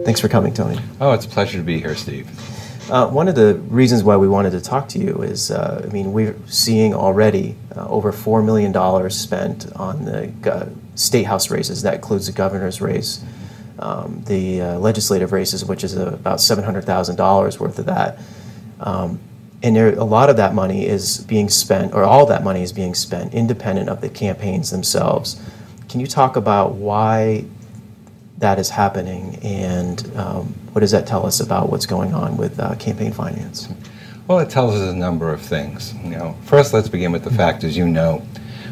Thanks for coming, Tony. Oh, it's a pleasure to be here, Steve. One of the reasons why we wanted to talk to you is, we're seeing already over $4 million spent on the state house races. That includes the governor's race, the legislative races, which is about $700,000 worth of that. And a lot of that money is being spent, or all that money is being spent independent of the campaigns themselves. Can you talk about why that is happening, and what does that tell us about what's going on with campaign finance? Well, it tells us a number of things. First, let's begin with the fact, as you know,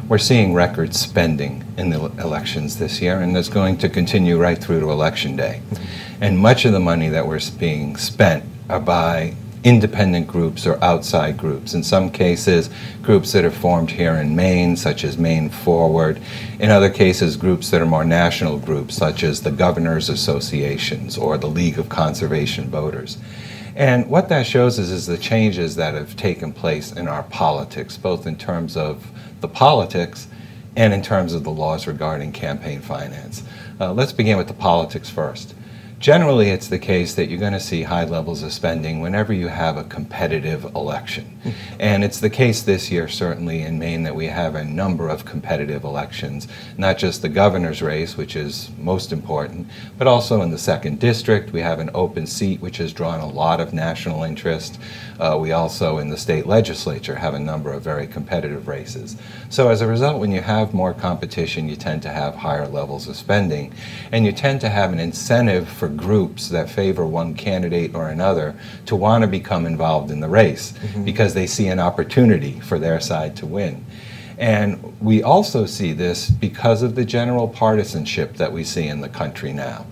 we're seeing record spending in the elections this year, and it's going to continue right through to Election Day. And much of the money that we're being spent are by independent groups or outside groups. In some cases, groups that are formed here in Maine, such as Maine Forward. In other cases, groups that are more national groups, such as the Governors Associations or the League of Conservation Voters. And what that shows us is the changes that have taken place in our politics, both in terms of the politics and in terms of the laws regarding campaign finance. Let's begin with the politics first. Generally, it's the case that you're going to see high levels of spending whenever you have a competitive election. And it's the case this year, certainly in Maine, that we have a number of competitive elections, not just the governor's race, which is most important, but also in the 2nd District. We have an open seat, which has drawn a lot of national interest. We also, in the state legislature, have a number of very competitive races. So as a result, when you have more competition, you tend to have higher levels of spending, and you tend to have an incentive for groups that favor one candidate or another to want to become involved in the race because they see an opportunity for their side to win. And we also see this because of the general partisanship that we see in the country now.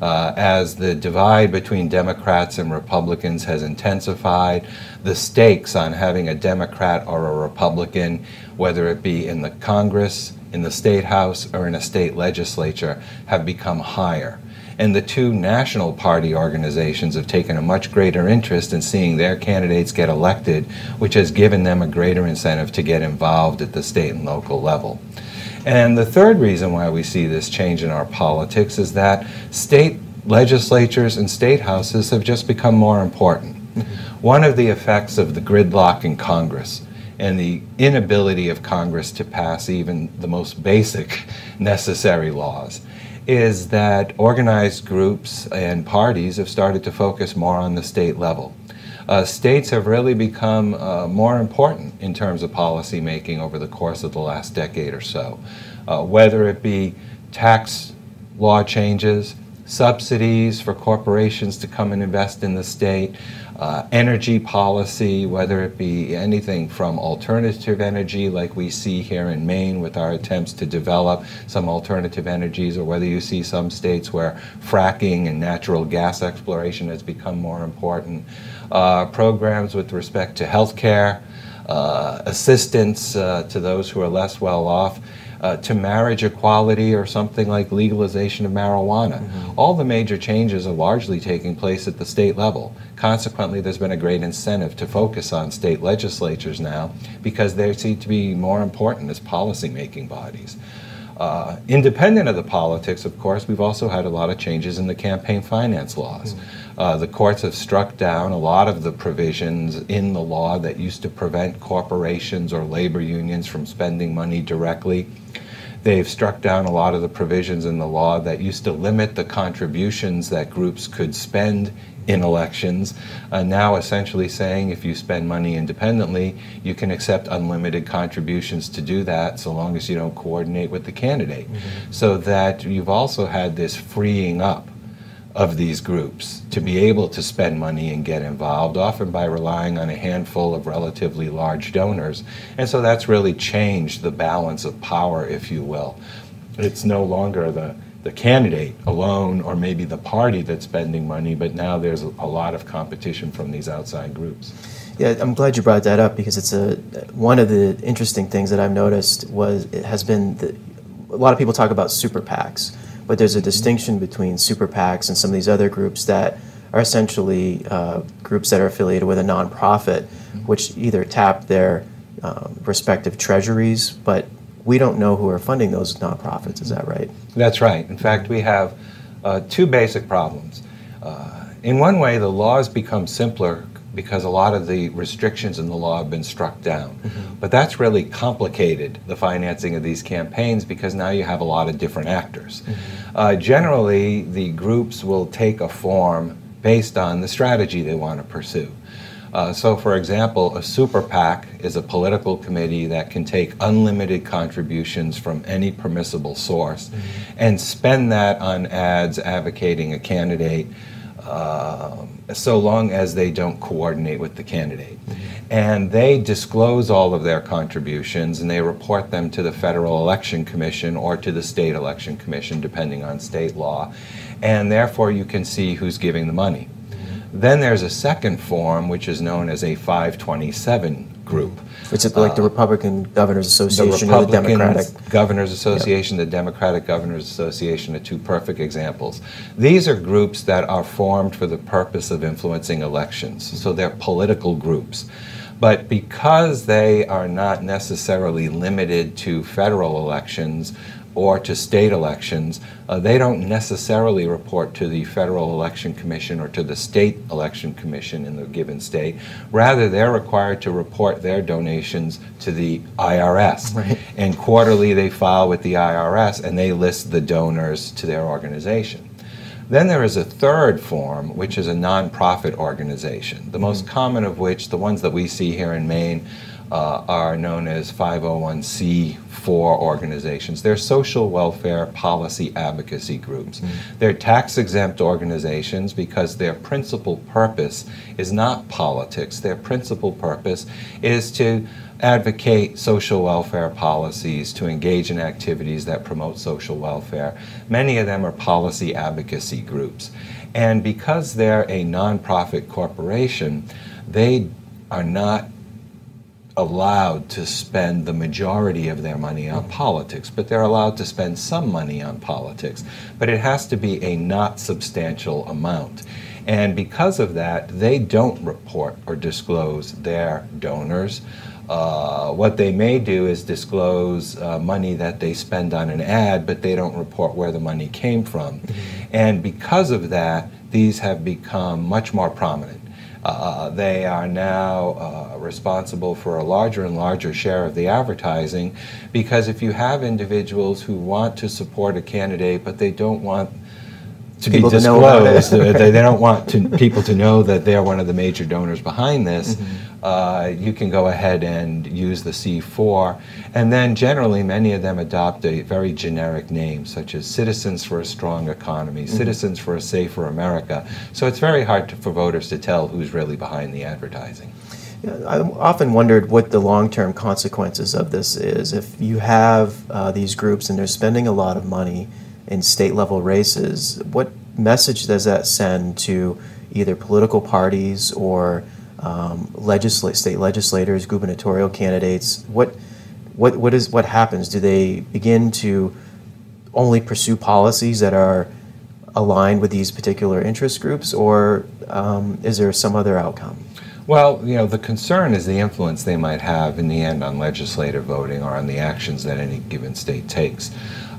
As the divide between Democrats and Republicans has intensified, the stakes on having a Democrat or a Republican, whether it be in the Congress, in the State House, or in a state legislature, have become higher. And the two national party organizations have taken a much greater interest in seeing their candidates get elected, which has given them a greater incentive to get involved at the state and local level. And the third reason why we see this change in our politics is that state legislatures and state houses have just become more important. One of the effects of the gridlock in Congress and the inability of Congress to pass even the most basic necessary laws is that organized groups and parties have started to focus more on the state level. States have really become more important in terms of policy making over the course of the last decade or so. Whether it be tax law changes, subsidies for corporations to come and invest in the state, energy policy, whether it be anything from alternative energy like we see here in Maine with our attempts to develop some alternative energies, or whether you see some states where fracking and natural gas exploration has become more important. Programs with respect to health care, assistance to those who are less well off, to marriage equality or something like legalization of marijuana. All the major changes are largely taking place at the state level. Consequently, there's been a great incentive to focus on state legislatures now because they seem to be more important as policy-making bodies. Independent of the politics, of course, we've also had a lot of changes in the campaign finance laws. The courts have struck down a lot of the provisions in the law that used to prevent corporations or labor unions from spending money directly. They've struck down a lot of the provisions in the law that used to limit the contributions that groups could spend in elections, now essentially saying if you spend money independently, you can accept unlimited contributions to do that so long as you don't coordinate with the candidate. So that you've also had this freeing up of these groups to be able to spend money and get involved, often by relying on a handful of relatively large donors. And so that's really changed the balance of power, if you will. It's no longer the candidate alone or maybe the party that's spending money, but now there's a lot of competition from these outside groups. Yeah, I'm glad you brought that up because it's one of the interesting things that I've noticed has been a lot of people talk about super PACs. But there's a distinction between super PACs and some of these other groups that are essentially groups that are affiliated with a nonprofit, which either tap their respective treasuries, but we don't know who are funding those nonprofits. Is that right? That's right. In fact, we have two basic problems. In one way, the laws become simpler because a lot of the restrictions in the law have been struck down. But that's really complicated the financing of these campaigns because now you have a lot of different actors. Generally, the groups will take a form based on the strategy they want to pursue. So, for example, a super PAC is a political committee that can take unlimited contributions from any permissible source and spend that on ads advocating a candidate so long as they don't coordinate with the candidate. And they disclose all of their contributions and they report them to the Federal Election Commission or to the State Election Commission, depending on state law. And therefore you can see who's giving the money. Then there's a second form, which is known as a 527 group. It's like the Republican Governors Association or the Democratic Governors Association, the Democratic Governors Association are two perfect examples. These are groups that are formed for the purpose of influencing elections, so they're political groups. But because they are not necessarily limited to federal elections or to state elections, they don't necessarily report to the Federal Election Commission or to the State Election Commission in the given state. Rather, they're required to report their donations to the IRS. Right. And quarterly they file with the IRS and they list the donors to their organization. Then there is a third form, which is a nonprofit organization, the most common of which, the ones that we see here in Maine, are known as 501c4 organizations. They're social welfare policy advocacy groups. They're tax-exempt organizations because their principal purpose is not politics. Their principal purpose is to advocate social welfare policies, to engage in activities that promote social welfare. Many of them are policy advocacy groups. And because they're a nonprofit corporation, they are not allowed to spend the majority of their money on politics, but they're allowed to spend some money on politics. But it has to be a not substantial amount. And because of that, they don't report or disclose their donors. What they may do is disclose money that they spend on an ad, but they don't report where the money came from. And because of that, these have become much more prominent. They are now responsible for a larger and larger share of the advertising, because if you have individuals who want to support a candidate but they don't want to be disclosed, they don't want people to know that they're one of the major donors behind this, you can go ahead and use the C4. And then generally many of them adopt a very generic name, such as Citizens for a Strong Economy, Citizens for a Safer America. So it's very hard for voters to tell who's really behind the advertising. I've often wondered what the long-term consequences of this is. If you have these groups and they're spending a lot of money in state-level races, what message does that send to either political parties or state legislators, gubernatorial candidates? What happens? Do they begin to only pursue policies that are aligned with these particular interest groups, or is there some other outcome? Well, you know, the concern is the influence they might have in the end on legislative voting or on the actions that any given state takes.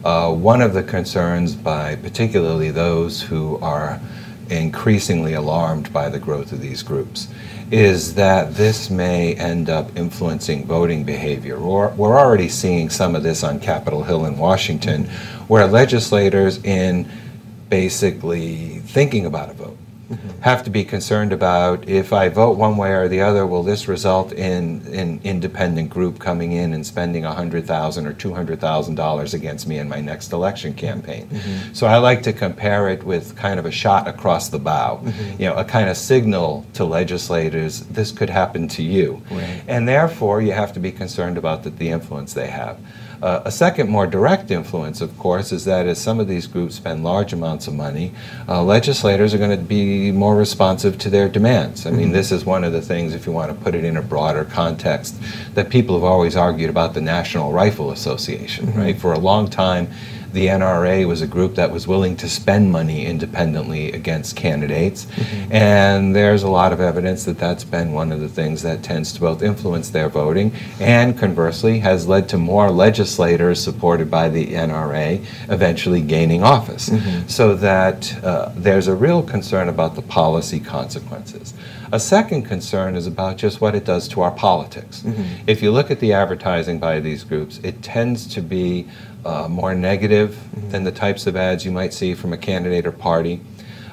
One of the concerns by particularly those who are increasingly alarmed by the growth of these groups is that this may end up influencing voting behavior. We're already seeing some of this on Capitol Hill in Washington, where legislators, in basically thinking about a vote, have to be concerned about, if I vote one way or the other, will this result in an independent group coming in and spending $100,000 or $200,000 against me in my next election campaign? So I like to compare it with kind of a shot across the bow, you know, a kind of signal to legislators, this could happen to you. And therefore, you have to be concerned about the influence they have. A second, more direct influence, of course, is that as some of these groups spend large amounts of money, legislators are going to be more responsive to their demands. I mean, this is one of the things, if you want to put it in a broader context, that people have always argued about the National Rifle Association, right? For a long time, The NRA was a group that was willing to spend money independently against candidates, and there's a lot of evidence that that's been one of the things that tends to both influence their voting and, conversely, has led to more legislators supported by the NRA eventually gaining office. So that there's a real concern about the policy consequences. A second concern is about just what it does to our politics. If you look at the advertising by these groups, it tends to be more negative than the types of ads you might see from a candidate or party.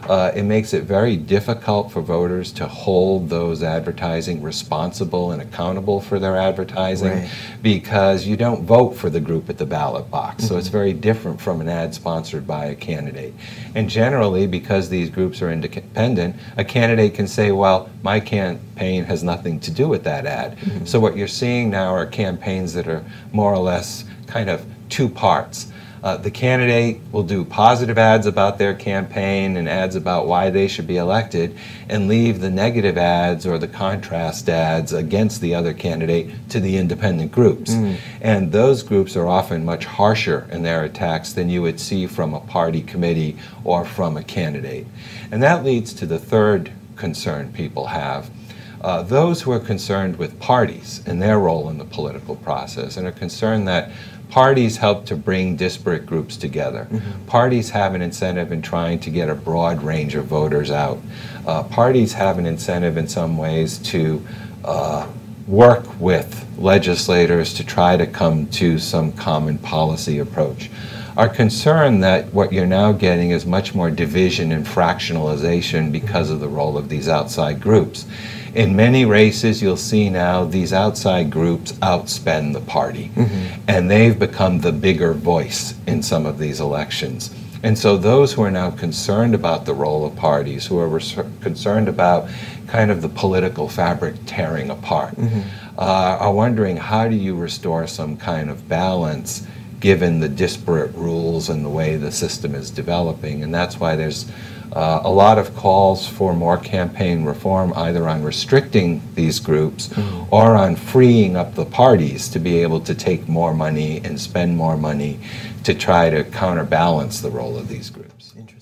It makes it very difficult for voters to hold those advertising responsible and accountable for their advertising, because you don't vote for the group at the ballot box. So it's very different from an ad sponsored by a candidate. And generally, because these groups are independent, a candidate can say, well, my campaign has nothing to do with that ad. So what you're seeing now are campaigns that are more or less kind of two parts. The candidate will do positive ads about their campaign and ads about why they should be elected, and leave the negative ads or the contrast ads against the other candidate to the independent groups. And those groups are often much harsher in their attacks than you would see from a party committee or from a candidate. And that leads to the third concern people have. Those who are concerned with parties and their role in the political process, and are concerned that parties help to bring disparate groups together. Parties have an incentive in trying to get a broad range of voters out. Parties have an incentive in some ways to work with legislators to try to come to some common policy approach. Are concerned that what you're now getting is much more division and fractionalization because of the role of these outside groups. In many races, you'll see now these outside groups outspend the party, and they've become the bigger voice in some of these elections. And so those who are now concerned about the role of parties, who are concerned about kind of the political fabric tearing apart, are wondering, how do you restore some kind of balance given the disparate rules and the way the system is developing? And that's why there's a lot of calls for more campaign reform, either on restricting these groups or on freeing up the parties to be able to take more money and spend more money to try to counterbalance the role of these groups. Interesting.